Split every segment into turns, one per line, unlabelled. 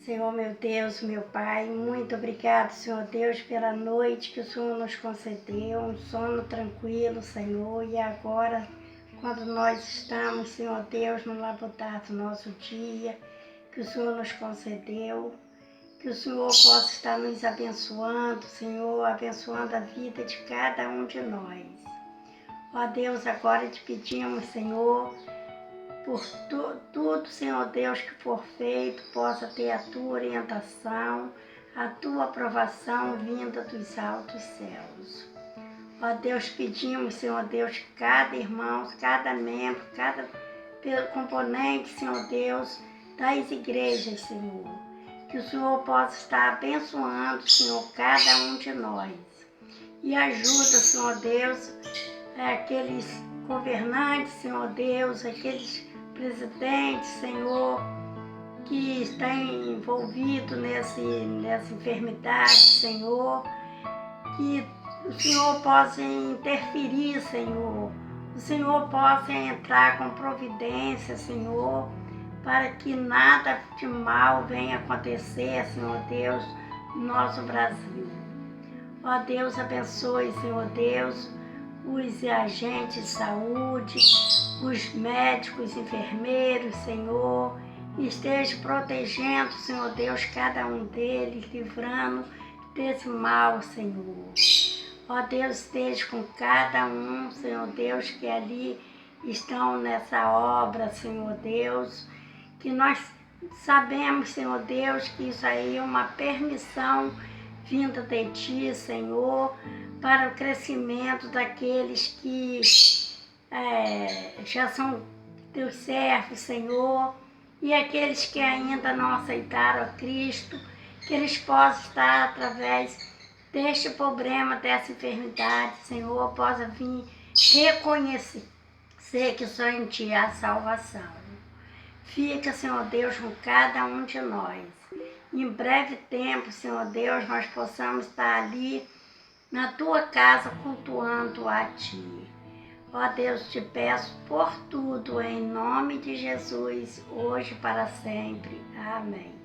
Senhor meu Deus, meu Pai, muito obrigado, Senhor Deus, pela noite que o Senhor nos concedeu, um sono tranquilo, Senhor, e agora, quando nós estamos, Senhor Deus, no laboratório do nosso dia, que o Senhor nos concedeu, que o Senhor possa estar nos abençoando, Senhor, abençoando a vida de cada um de nós. Ó Deus, agora te pedimos, Senhor, por tudo, Senhor Deus, que for feito, possa ter a tua orientação, a tua aprovação vinda dos altos céus. Ó Deus, pedimos, Senhor Deus, que cada irmão, cada membro, cada componente, Senhor Deus, das igrejas, Senhor, que o Senhor possa estar abençoando, Senhor, cada um de nós. E ajuda, Senhor Deus, aqueles governantes, Senhor Deus, aqueles presidentes, Senhor, que estão envolvidos nessa enfermidade, Senhor, que o Senhor possa interferir, Senhor, o Senhor possa entrar com providência, Senhor, para que nada de mal venha acontecer, Senhor Deus, no nosso Brasil. Ó Deus, abençoe, Senhor Deus, os agentes de saúde, os médicos, enfermeiros, Senhor, esteja protegendo, Senhor Deus, cada um deles, livrando desse mal, Senhor. Ó Deus, esteja com cada um, Senhor Deus, que ali estão nessa obra, Senhor Deus, que nós sabemos, Senhor Deus, que isso aí é uma permissão vinda de Ti, Senhor, para o crescimento daqueles que já são Teus servos, Senhor, e aqueles que ainda não aceitaram a Cristo, que eles possam estar através deste problema, dessa enfermidade, Senhor, possa vir reconhecer que só em Ti há salvação. Fica, Senhor Deus, com cada um de nós. Em breve tempo, Senhor Deus, nós possamos estar ali na Tua casa cultuando a Ti. Ó Deus, te peço por tudo, em nome de Jesus, hoje e para sempre. Amém.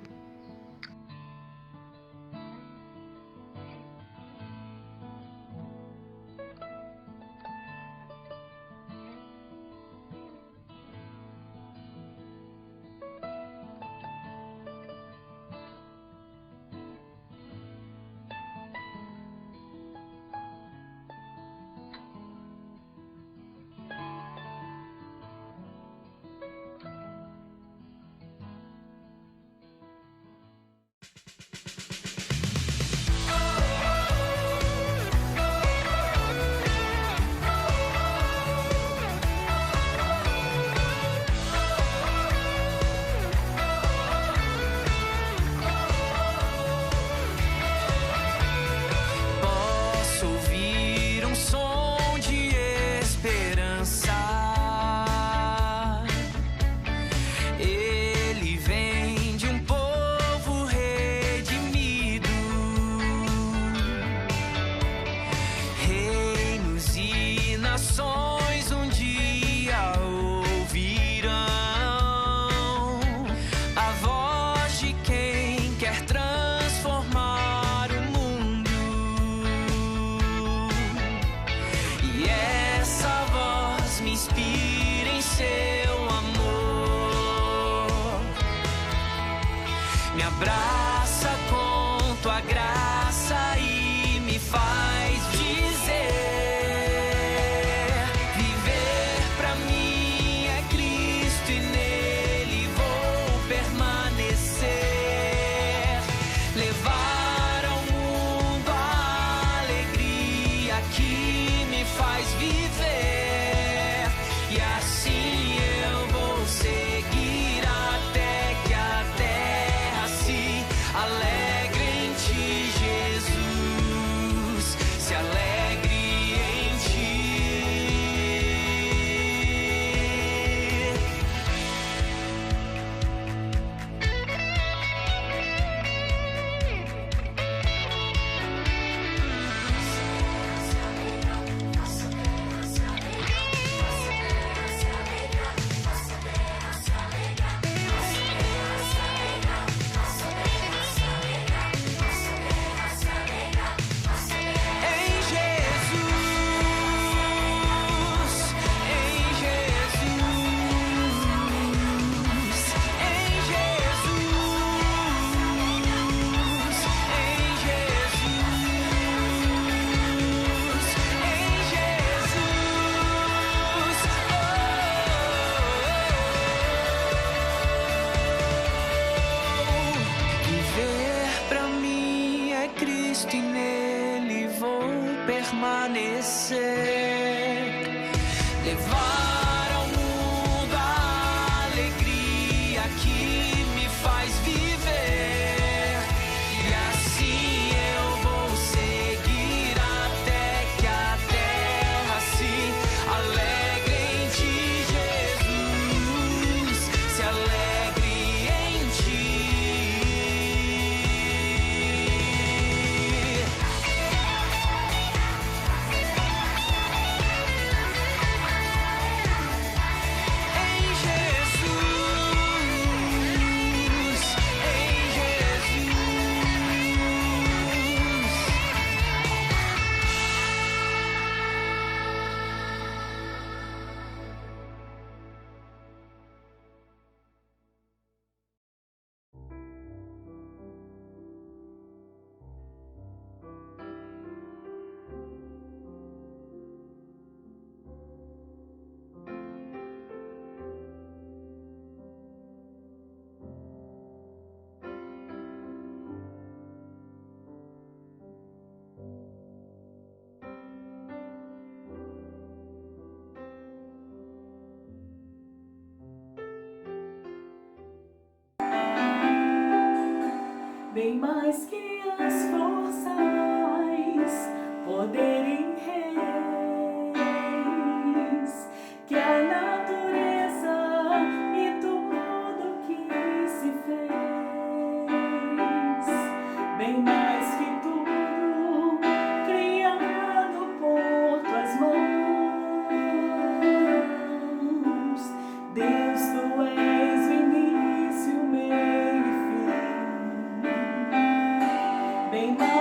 Me abraça com tua graça e me faz dizer: viver pra mim é Cristo e nele vou permanecer. Levar ao mundo a alegria que me faz viver, e assim eu vou seguir até que a terra se alegre em ti, Jesus, se alegre em ti. permanecer, levar ao mundo a alegria que me faz viver, e assim eu vou seguir até que a terra se alegre em ti, Jesus, se alegre em ti. Em Jesus, em Jesus.
Bem mais que as forças, poder em reis, que a natureza e tudo que se fez, bem mais que tudo criado por tuas mãos. Deus, tu és o início, o meio e fim. Bem mais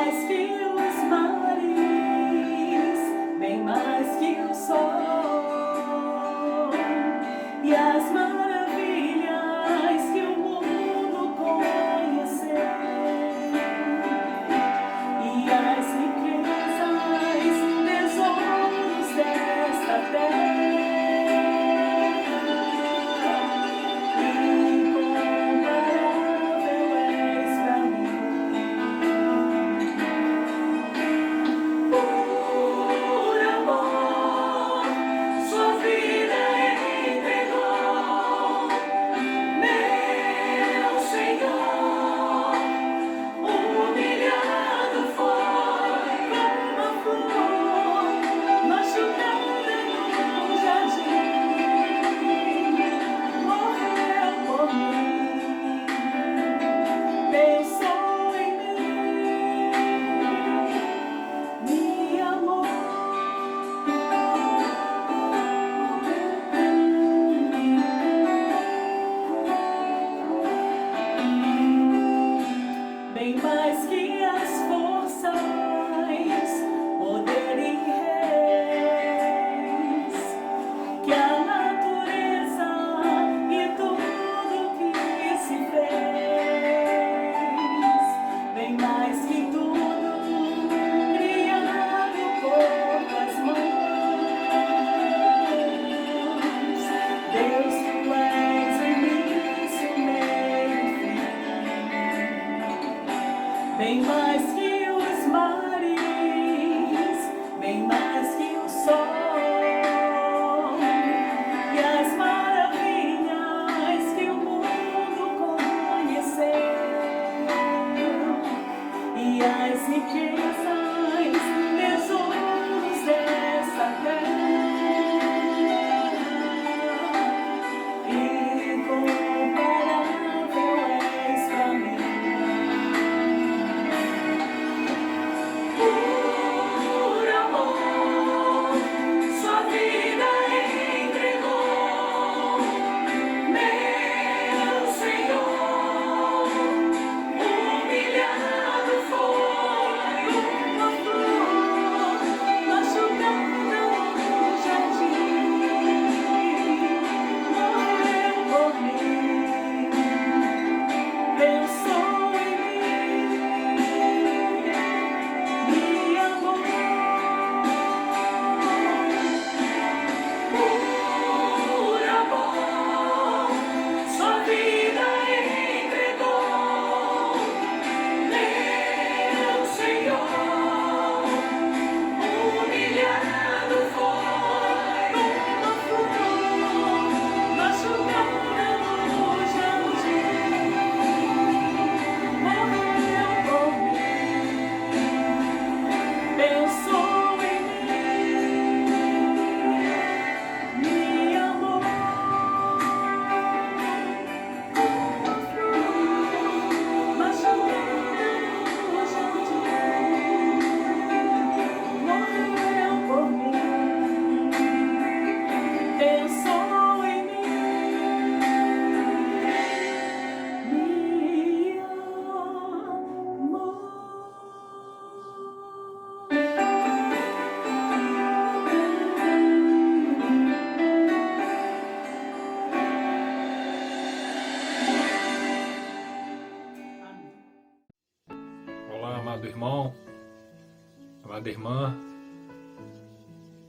amada irmã,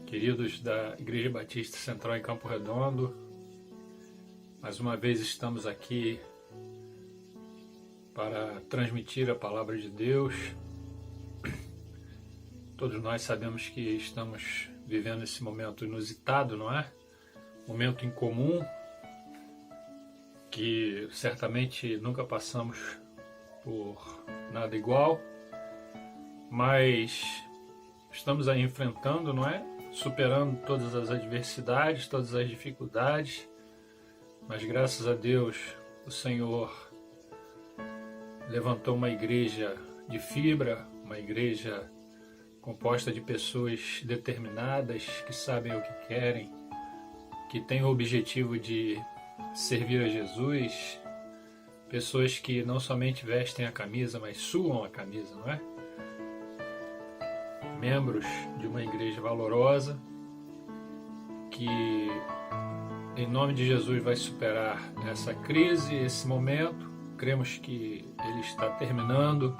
queridos da Igreja Batista Central em Campo Redondo, mais uma vez estamos aqui para transmitir a palavra de Deus. Todos nós sabemos que estamos vivendo esse momento inusitado, não é? Momento incomum, que certamente nunca passamos por nada igual, mas estamos aí enfrentando, não é? Superando todas as adversidades, todas as dificuldades, mas graças a Deus o Senhor levantou uma igreja de fibra, uma igreja composta de pessoas determinadas, que sabem o que querem, que têm o objetivo de servir a Jesus, pessoas que não somente vestem a camisa, mas suam a camisa, não é? Membros de uma igreja valorosa que, em nome de Jesus, vai superar essa crise, esse momento. Cremos que ele está terminando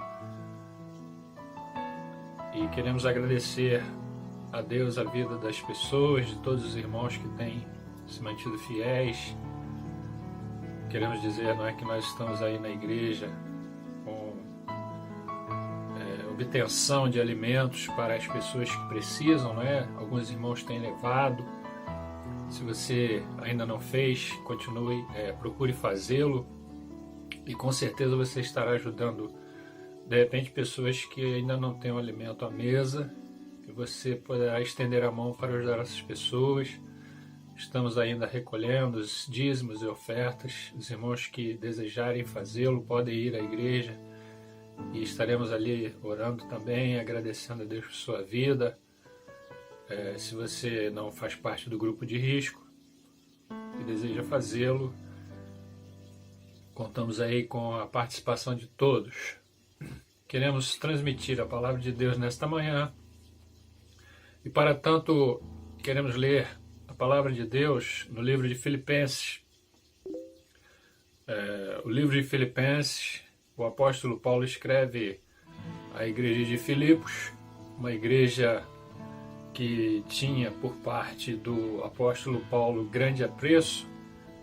e queremos agradecer a Deus a vida das pessoas, de todos os irmãos que têm se mantido fiéis. Queremos dizer, não é, que nós estamos aí na igreja com obtenção de alimentos para as pessoas que precisam, não é? Alguns irmãos têm levado. Se você ainda não fez, continue, procure fazê-lo, e com certeza você estará ajudando, de repente, pessoas que ainda não têm o alimento à mesa, e você poderá estender a mão para ajudar essas pessoas. Estamos ainda recolhendo os dízimos e ofertas. Os irmãos que desejarem fazê-lo podem ir à igreja e estaremos ali orando também, agradecendo a Deus por sua vida. Se você não faz parte do grupo de risco e deseja fazê-lo, contamos aí com a participação de todos. Queremos transmitir a palavra de Deus nesta manhã e, para tanto, queremos ler a palavra de Deus no livro de Filipenses. O livro de Filipenses, o apóstolo Paulo escreve à igreja de Filipos, uma igreja que tinha por parte do apóstolo Paulo grande apreço,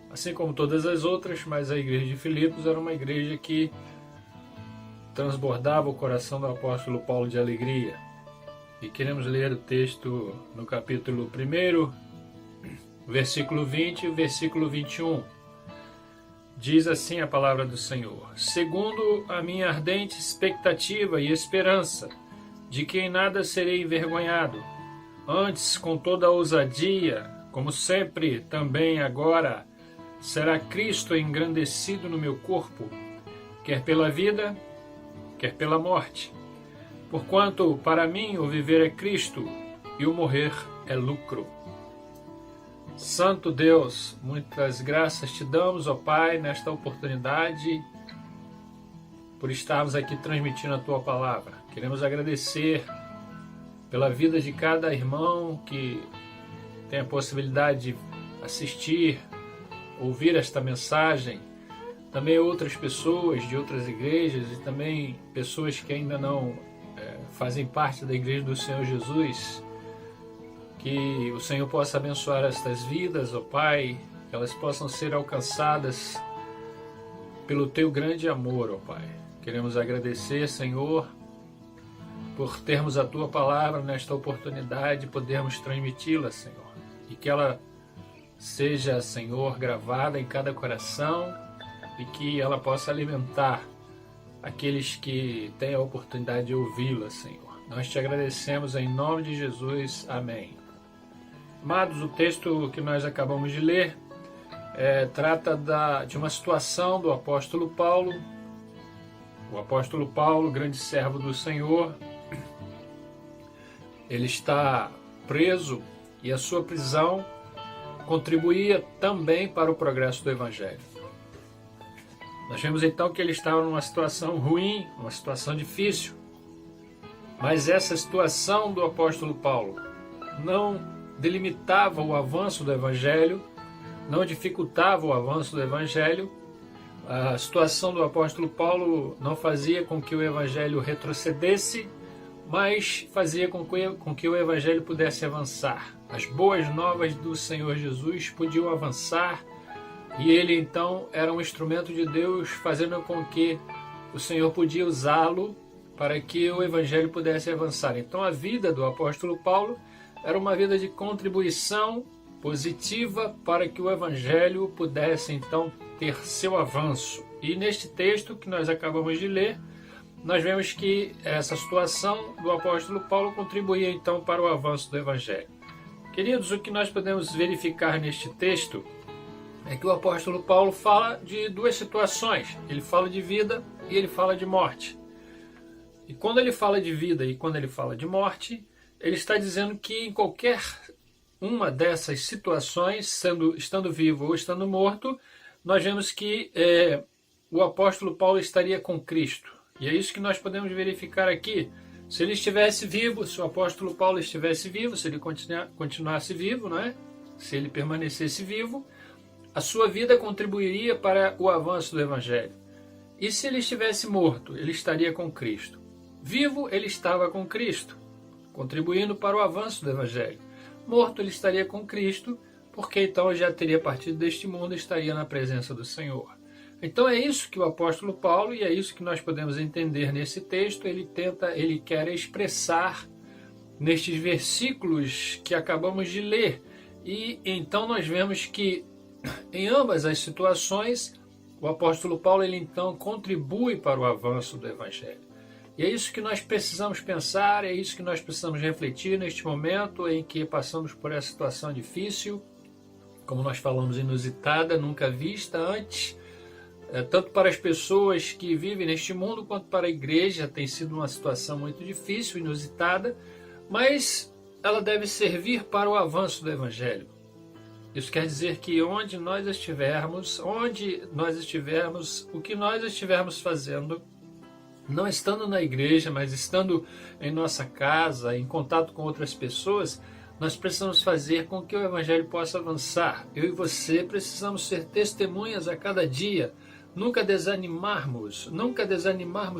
assim como todas as outras, mas a igreja de Filipos era uma igreja que transbordava o coração do apóstolo Paulo de alegria. E queremos ler o texto no capítulo 1, versículo 20 e versículo 21. Diz assim a palavra do Senhor: segundo a minha ardente expectativa e esperança, de que em nada serei envergonhado, antes com toda a ousadia, como sempre, também agora, será Cristo engrandecido no meu corpo, quer pela vida, quer pela morte. Porquanto para mim o viver é Cristo e o morrer é lucro. Santo Deus, muitas graças te damos, ó Pai, nesta oportunidade, por estarmos aqui transmitindo a Tua palavra. Queremos agradecer pela vida de cada irmão que tem a possibilidade de assistir, ouvir esta mensagem. Também outras pessoas de outras igrejas e também pessoas que ainda não fazem parte da Igreja do Senhor Jesus. Que o Senhor possa abençoar estas vidas, ó Pai, que elas possam ser alcançadas pelo Teu grande amor, ó Pai. Queremos agradecer, Senhor, por termos a Tua palavra nesta oportunidade, podermos transmiti-la, Senhor. E que ela seja, Senhor, gravada em cada coração e que ela possa alimentar aqueles que têm a oportunidade de ouvi-la, Senhor. Nós te agradecemos em nome de Jesus. Amém. Amados, o texto que nós acabamos de ler trata de uma situação do apóstolo Paulo. O apóstolo Paulo, grande servo do Senhor, ele está preso e a sua prisão contribuía também para o progresso do Evangelho. Nós vemos então que ele estava numa situação ruim, uma situação difícil, mas essa situação do apóstolo Paulo não delimitava o avanço do Evangelho, não dificultava o avanço do Evangelho. A situação do apóstolo Paulo não fazia com que o Evangelho retrocedesse, mas fazia com que o Evangelho pudesse avançar. As boas novas do Senhor Jesus podiam avançar e ele então era um instrumento de Deus, fazendo com que o Senhor podia usá-lo para que o Evangelho pudesse avançar. Então a vida do apóstolo Paulo era uma vida de contribuição positiva para que o Evangelho pudesse então ter seu avanço. E neste texto que nós acabamos de ler, nós vemos que essa situação do apóstolo Paulo contribuía então para o avanço do Evangelho. Queridos, o que nós podemos verificar neste texto é que o apóstolo Paulo fala de duas situações. Ele fala de vida e ele fala de morte. E quando ele fala de vida e quando ele fala de morte, ele está dizendo que em qualquer uma dessas situações, estando vivo ou estando morto, nós vemos que o apóstolo Paulo estaria com Cristo. E é isso que nós podemos verificar aqui. Se ele estivesse vivo, se o apóstolo Paulo estivesse vivo, se ele continuasse vivo, não é? Se ele permanecesse vivo, a sua vida contribuiria para o avanço do Evangelho. E se ele estivesse morto, ele estaria com Cristo. Vivo, ele estava com Cristo, contribuindo para o avanço do Evangelho. Morto, ele estaria com Cristo, porque então já teria partido deste mundo e estaria na presença do Senhor. Então é isso que o apóstolo Paulo, e é isso que nós podemos entender nesse texto, ele quer expressar nestes versículos que acabamos de ler. E então nós vemos que em ambas as situações, o apóstolo Paulo ele então contribui para o avanço do Evangelho. E é isso que nós precisamos pensar, é isso que nós precisamos refletir neste momento em que passamos por essa situação difícil, como nós falamos, inusitada, nunca vista antes, tanto para as pessoas que vivem neste mundo, quanto para a igreja. Tem sido uma situação muito difícil, inusitada, mas ela deve servir para o avanço do Evangelho. Isso quer dizer que onde nós estivermos, o que nós estivermos fazendo, não estando na igreja, mas estando em nossa casa, em contato com outras pessoas, nós precisamos fazer com que o Evangelho possa avançar. Eu e você precisamos ser testemunhas a cada dia, nunca desanimarmos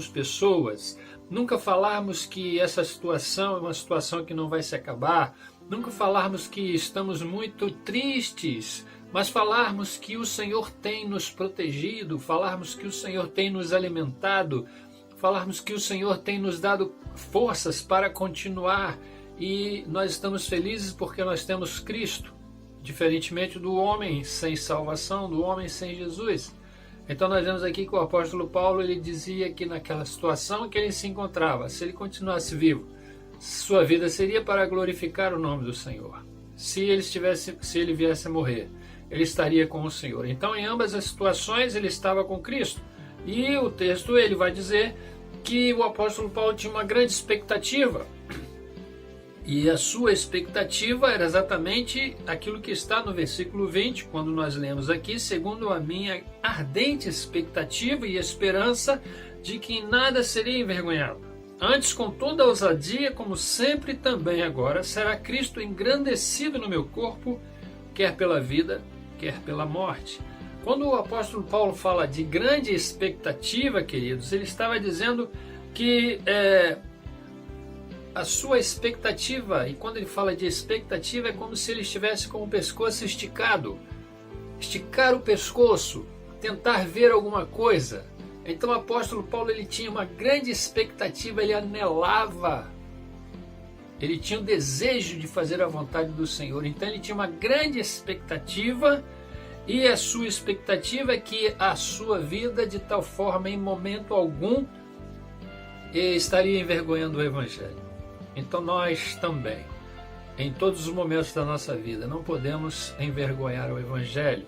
pessoas, nunca falarmos que essa situação é uma situação que não vai se acabar, nunca falarmos que estamos muito tristes, mas falarmos que o Senhor tem nos protegido, falarmos que o Senhor tem nos alimentado, falarmos que o Senhor tem nos dado forças para continuar e nós estamos felizes porque nós temos Cristo, diferentemente do homem sem salvação, do homem sem Jesus. Então nós vemos aqui que o apóstolo Paulo ele dizia que naquela situação que ele se encontrava, se ele continuasse vivo, sua vida seria para glorificar o nome do Senhor. Se ele viesse a morrer, ele estaria com o Senhor. Então em ambas as situações ele estava com Cristo. E o texto ele vai dizer que o apóstolo Paulo tinha uma grande expectativa. E a sua expectativa era exatamente aquilo que está no versículo 20, quando nós lemos aqui, segundo a minha ardente expectativa e esperança de que em nada seria envergonhado. Antes, com toda ousadia, como sempre também agora, será Cristo engrandecido no meu corpo, quer pela vida, quer pela morte. Quando o apóstolo Paulo fala de grande expectativa, queridos, ele estava dizendo que a sua expectativa, e quando ele fala de expectativa, é como se ele estivesse com o pescoço esticado. Esticar o pescoço, tentar ver alguma coisa. Então o apóstolo Paulo ele tinha uma grande expectativa, ele anelava, ele tinha o desejo de fazer a vontade do Senhor. Então ele tinha uma grande expectativa. E a sua expectativa é que a sua vida, de tal forma, em momento algum, estaria envergonhando o Evangelho. Então nós também, em todos os momentos da nossa vida, não podemos envergonhar o Evangelho.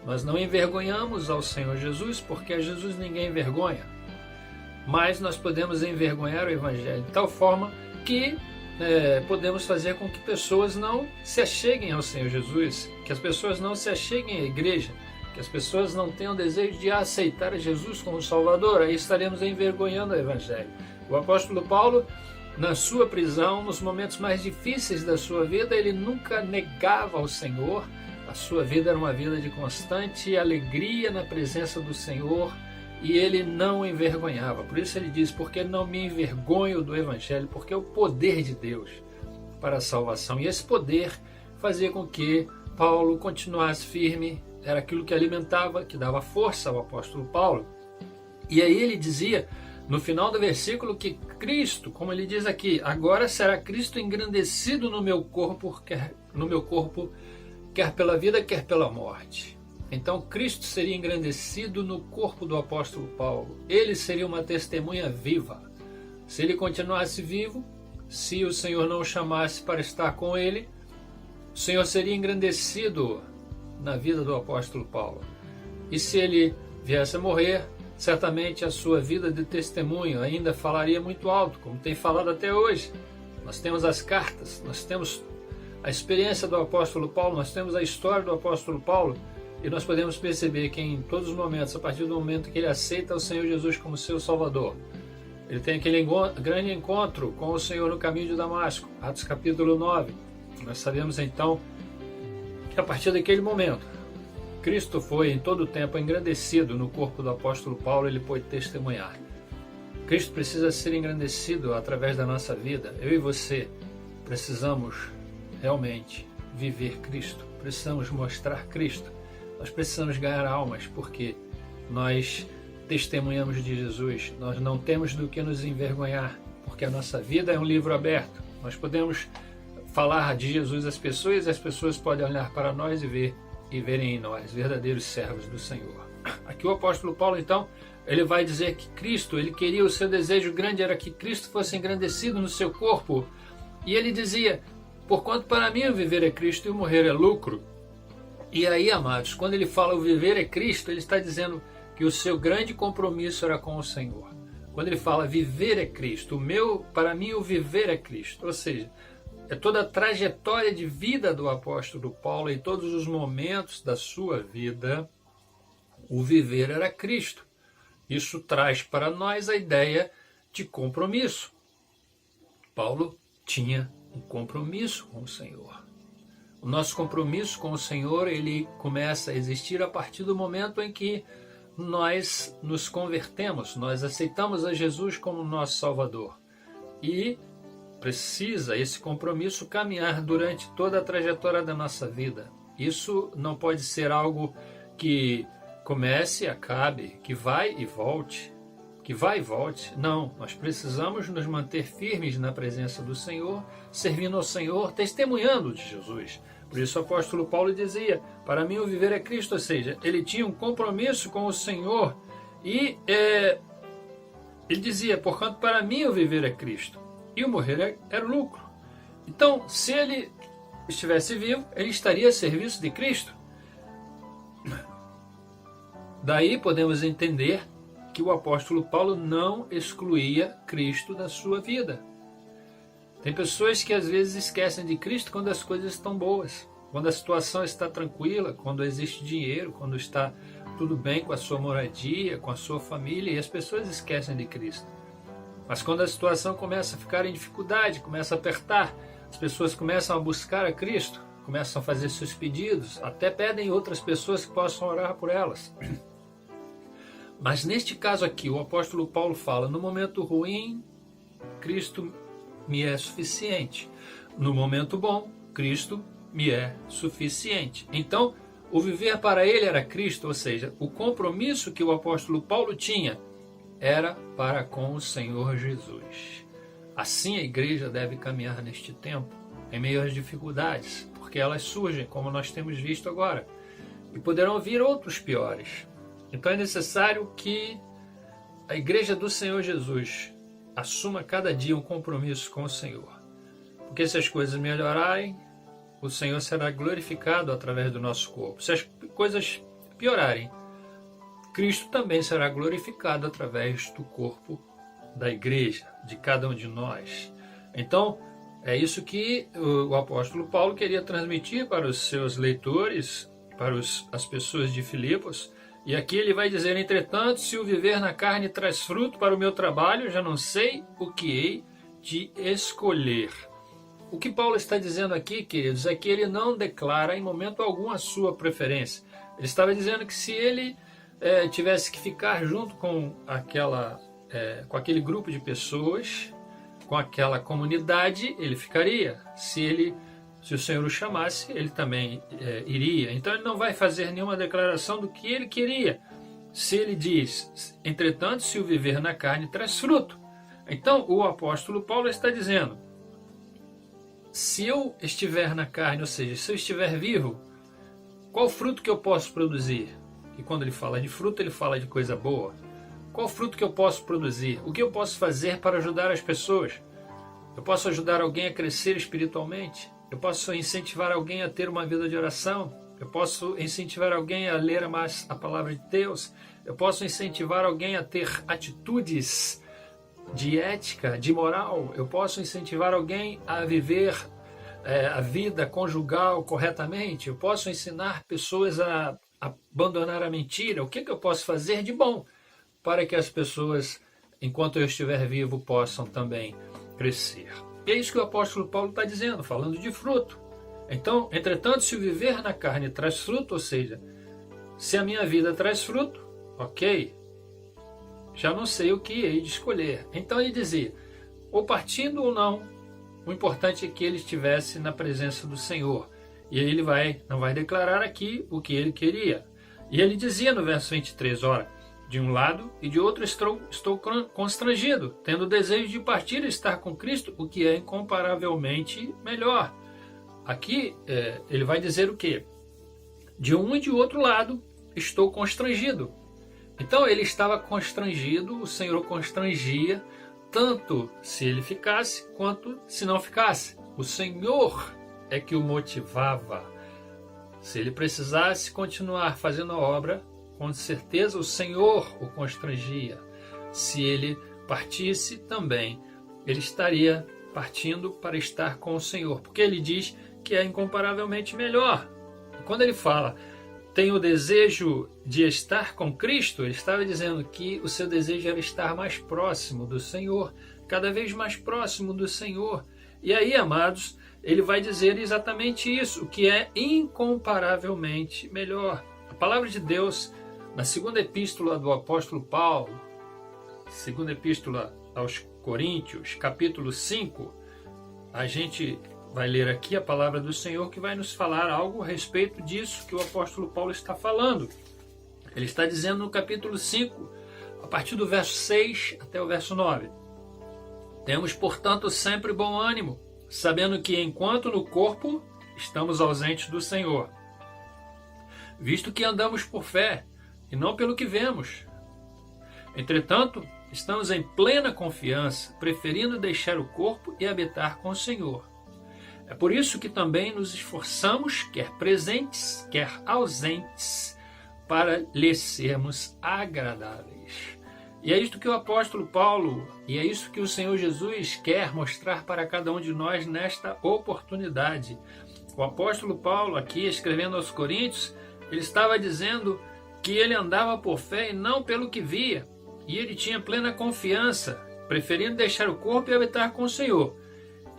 Nós não envergonhamos ao Senhor Jesus, porque a Jesus ninguém envergonha. Mas nós podemos envergonhar o Evangelho de tal forma que podemos fazer com que pessoas não se acheguem ao Senhor Jesus, que as pessoas não se acheguem à igreja, que as pessoas não tenham desejo de aceitar a Jesus como Salvador. Aí estaremos envergonhando o Evangelho. O apóstolo Paulo, na sua prisão, nos momentos mais difíceis da sua vida, ele nunca negava ao Senhor. A sua vida era uma vida de constante alegria na presença do Senhor. e ele não envergonhava. Por isso ele diz, porque não me envergonho do Evangelho, porque é o poder de Deus para a salvação. E esse poder fazia com que Paulo continuasse firme, era aquilo que alimentava, que dava força ao apóstolo Paulo. E aí ele dizia, no final do versículo, que Cristo, como ele diz aqui, agora será Cristo engrandecido no meu corpo, quer pela vida, quer pela morte. Então Cristo seria engrandecido no corpo do apóstolo Paulo. Ele seria uma testemunha viva. Se ele continuasse vivo, se o Senhor não o chamasse para estar com ele, o Senhor seria engrandecido na vida do apóstolo Paulo. E se ele viesse a morrer, certamente a sua vida de testemunho ainda falaria muito alto, como tem falado até hoje. Nós temos as cartas, nós temos a experiência do apóstolo Paulo, nós temos a história do apóstolo Paulo, e nós podemos perceber que em todos os momentos, a partir do momento que ele aceita o Senhor Jesus como seu Salvador, ele tem aquele grande encontro com o Senhor no caminho de Damasco, Atos capítulo 9. Nós sabemos então que a partir daquele momento, Cristo foi em todo o tempo engrandecido no corpo do apóstolo Paulo, ele pôde testemunhar. Cristo precisa ser engrandecido através da nossa vida. Eu e você precisamos realmente viver Cristo, precisamos mostrar Cristo. Nós precisamos ganhar almas, porque nós testemunhamos de Jesus, nós não temos do que nos envergonhar, porque a nossa vida é um livro aberto. Nós podemos falar de Jesus às pessoas, e as pessoas podem olhar para nós e verem em nós verdadeiros servos do Senhor. Aqui o apóstolo Paulo, então, ele vai dizer que Cristo, ele queria, o seu desejo grande era que Cristo fosse engrandecido no seu corpo, e ele dizia, porquanto para mim o viver é Cristo e o morrer é lucro. E aí, amados, quando ele fala o viver é Cristo, ele está dizendo que o seu grande compromisso era com o Senhor. Quando ele fala viver é Cristo, para mim o viver é Cristo, ou seja, é toda a trajetória de vida do apóstolo Paulo, em todos os momentos da sua vida, o viver era Cristo. Isso traz para nós a ideia de compromisso. Paulo tinha um compromisso com o Senhor. O nosso compromisso com o Senhor, ele começa a existir a partir do momento em que nós nos convertemos, nós aceitamos a Jesus como nosso Salvador. E precisa esse compromisso caminhar durante toda a trajetória da nossa vida. Isso não pode ser algo que comece e acabe, que vai e volte, Não, nós precisamos nos manter firmes na presença do Senhor, servindo ao Senhor, testemunhando de Jesus. Por isso o apóstolo Paulo dizia, para mim o viver é Cristo, ou seja, ele tinha um compromisso com o Senhor e ele dizia, porquanto para mim o viver é Cristo e o morrer era lucro. Então, se ele estivesse vivo, ele estaria a serviço de Cristo. Daí podemos entender que o apóstolo Paulo não excluía Cristo da sua vida. Tem pessoas que às vezes esquecem de Cristo quando as coisas estão boas, quando a situação está tranquila, quando existe dinheiro, quando está tudo bem com a sua moradia, com a sua família, e as pessoas esquecem de Cristo. Mas quando a situação começa a ficar em dificuldade, começa a apertar, as pessoas começam a buscar a Cristo, começam a fazer seus pedidos, até pedem outras pessoas que possam orar por elas. Mas neste caso aqui, o apóstolo Paulo fala, no momento ruim, Cristo me é suficiente. No momento bom, Cristo me é suficiente. Então, o viver para ele era Cristo, ou seja, o compromisso que o apóstolo Paulo tinha era para com o Senhor Jesus. Assim a igreja deve caminhar neste tempo, em meio às dificuldades, porque elas surgem, como nós temos visto agora, e poderão vir outros piores. Então é necessário que a igreja do Senhor Jesus assuma cada dia um compromisso com o Senhor. Porque se as coisas melhorarem, o Senhor será glorificado através do nosso corpo. Se as coisas piorarem, Cristo também será glorificado através do corpo da igreja, de cada um de nós. Então, é isso que o apóstolo Paulo queria transmitir para os seus leitores, para as pessoas de Filipos. E aqui ele vai dizer, entretanto, se o viver na carne traz fruto para o meu trabalho, já não sei o que hei de escolher. O que Paulo está dizendo aqui, queridos, é que ele não declara em momento algum a sua preferência. Ele estava dizendo que se ele tivesse que ficar junto com com aquele grupo de pessoas, com aquela comunidade, ele ficaria. Se o Senhor o chamasse, ele também iria. Então ele não vai fazer nenhuma declaração do que ele queria. Se ele diz, entretanto, se o viver na carne traz fruto. Então o apóstolo Paulo está dizendo, se eu estiver na carne, ou seja, se eu estiver vivo, qual fruto que eu posso produzir? E quando ele fala de fruto, ele fala de coisa boa. Qual fruto que eu posso produzir? O que eu posso fazer para ajudar as pessoas? Eu posso ajudar alguém a crescer espiritualmente? Eu posso incentivar alguém a ter uma vida de oração? Eu posso incentivar alguém a ler mais a palavra de Deus? Eu posso incentivar alguém a ter atitudes de ética, de moral? Eu posso incentivar alguém a viver a vida conjugal corretamente? Eu posso ensinar pessoas a abandonar a mentira? O que eu posso fazer de bom para que as pessoas, enquanto eu estiver vivo, possam também crescer? E é isso que o apóstolo Paulo está dizendo, falando de fruto. Então, entretanto, se o viver na carne traz fruto, ou seja, se a minha vida traz fruto, ok, já não sei o que hei de escolher. Então ele dizia, ou partindo ou não, o importante é que ele estivesse na presença do Senhor. E aí ele não vai declarar aqui o que ele queria. E ele dizia no verso 23, ora, de um lado e de outro estou constrangido, tendo o desejo de partir e estar com Cristo, o que é incomparavelmente melhor. Aqui ele vai dizer o quê? De um e de outro lado estou constrangido. Então ele estava constrangido, o Senhor o constrangia, tanto se ele ficasse quanto se não ficasse. O Senhor é que o motivava. Se ele precisasse continuar fazendo a obra, com certeza o Senhor o constrangia. Se ele partisse também, ele estaria partindo para estar com o Senhor, porque ele diz que é incomparavelmente melhor. E quando ele fala, tem o desejo de estar com Cristo, ele estava dizendo que o seu desejo era estar mais próximo do Senhor, cada vez mais próximo do Senhor. E aí, amados, ele vai dizer exatamente isso, o que é incomparavelmente melhor. A palavra de Deus, na segunda epístola do apóstolo Paulo, segunda epístola aos Coríntios, capítulo 5, a gente vai ler aqui a palavra do Senhor que vai nos falar algo a respeito disso que o apóstolo Paulo está falando. Ele está dizendo no capítulo 5, a partir do verso 6 até o verso 9. Temos, portanto, sempre bom ânimo, sabendo que enquanto no corpo estamos ausentes do Senhor, visto que andamos por fé e não pelo que vemos. Entretanto, estamos em plena confiança, preferindo deixar o corpo e habitar com o Senhor. É por isso que também nos esforçamos, quer presentes, quer ausentes, para lhe sermos agradáveis. E é isto que o apóstolo Paulo, e é isso que o Senhor Jesus quer mostrar para cada um de nós nesta oportunidade. O apóstolo Paulo, aqui escrevendo aos Coríntios, ele estava dizendo que ele andava por fé e não pelo que via. E ele tinha plena confiança, preferindo deixar o corpo e habitar com o Senhor.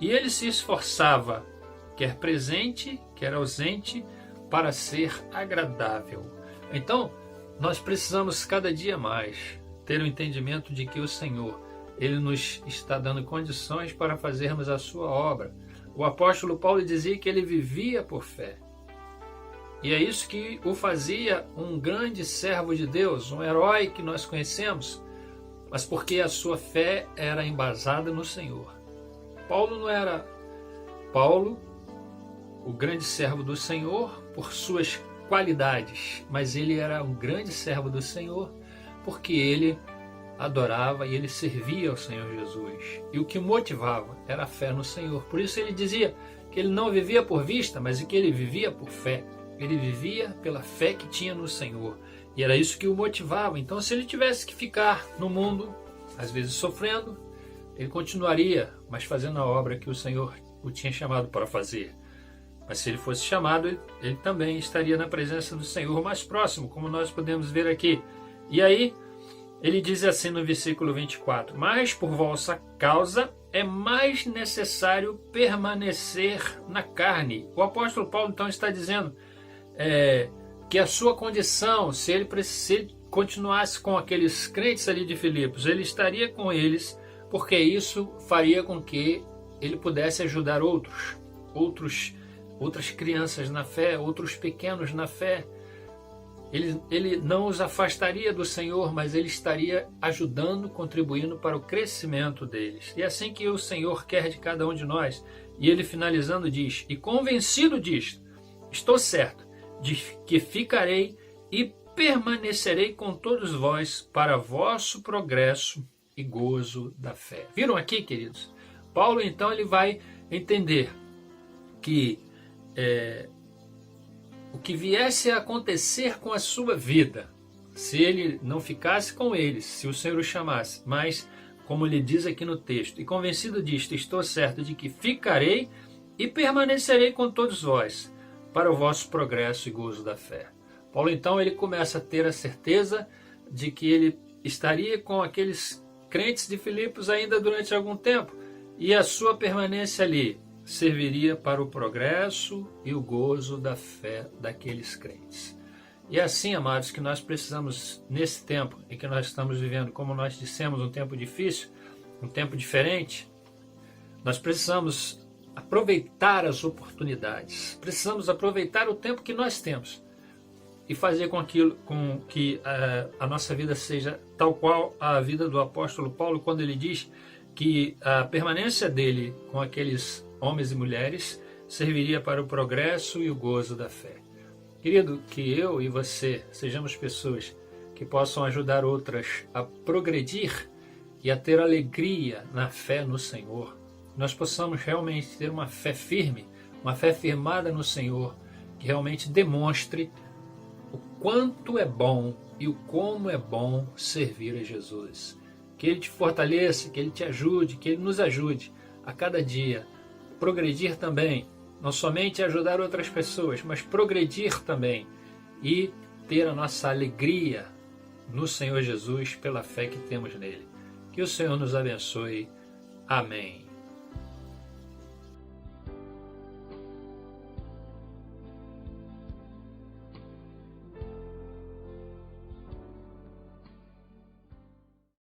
E ele se esforçava, quer presente, quer ausente, para ser agradável. Então, nós precisamos cada dia mais ter o entendimento de que o Senhor, ele nos está dando condições para fazermos a sua obra. O apóstolo Paulo dizia que ele vivia por fé. E é isso que o fazia um grande servo de Deus, um herói que nós conhecemos, mas porque a sua fé era embasada no Senhor. Paulo não era o grande servo do Senhor por suas qualidades, mas ele era um grande servo do Senhor porque ele adorava e ele servia ao Senhor Jesus. E o que o motivava era a fé no Senhor. Por isso ele dizia que ele não vivia por vista, mas que ele vivia por fé. Ele vivia pela fé que tinha no Senhor. E era isso que o motivava. Então, se ele tivesse que ficar no mundo, às vezes sofrendo, ele continuaria, mas fazendo a obra que o Senhor o tinha chamado para fazer. Mas se ele fosse chamado, ele também estaria na presença do Senhor mais próximo, como nós podemos ver aqui. E aí, ele diz assim no versículo 24, mas por vossa causa é mais necessário permanecer na carne. O apóstolo Paulo então está dizendo que a sua condição, se ele continuasse com aqueles crentes ali de Filipos, ele estaria com eles, porque isso faria com que ele pudesse ajudar outras crianças na fé, outros pequenos na fé. Ele não os afastaria do Senhor, mas ele estaria ajudando, contribuindo para o crescimento deles. E é assim que o Senhor quer de cada um de nós. E ele finalizando diz: e convencido disto, estou certo de que ficarei e permanecerei com todos vós para vosso progresso e gozo da fé. Viram aqui, queridos? Paulo, então, ele vai entender que o que viesse a acontecer com a sua vida, se ele não ficasse com eles, se o Senhor o chamasse, mas, como ele diz aqui no texto, e convencido disto, estou certo de que ficarei e permanecerei com todos vós para o vosso progresso e gozo da fé. Paulo, então, ele começa a ter a certeza de que ele estaria com aqueles crentes de Filipos ainda durante algum tempo, e a sua permanência ali serviria para o progresso e o gozo da fé daqueles crentes. E é assim, amados, que nós precisamos, nesse tempo em que nós estamos vivendo, como nós dissemos, um tempo difícil, um tempo diferente, nós precisamos aproveitar as oportunidades, precisamos aproveitar o tempo que nós temos e fazer com que a nossa vida seja tal qual a vida do apóstolo Paulo, quando ele diz que a permanência dele com aqueles homens e mulheres serviria para o progresso e o gozo da fé. Querido, que eu e você sejamos pessoas que possam ajudar outras a progredir e a ter alegria na fé no Senhor. Nós possamos realmente ter uma fé firme, uma fé firmada no Senhor, que realmente demonstre o quanto é bom e o como é bom servir a Jesus. Que Ele te fortaleça, que Ele te ajude, que Ele nos ajude a cada dia progredir também, não somente ajudar outras pessoas, mas progredir também e ter a nossa alegria no Senhor Jesus pela fé que temos nele. Que o Senhor nos abençoe. Amém.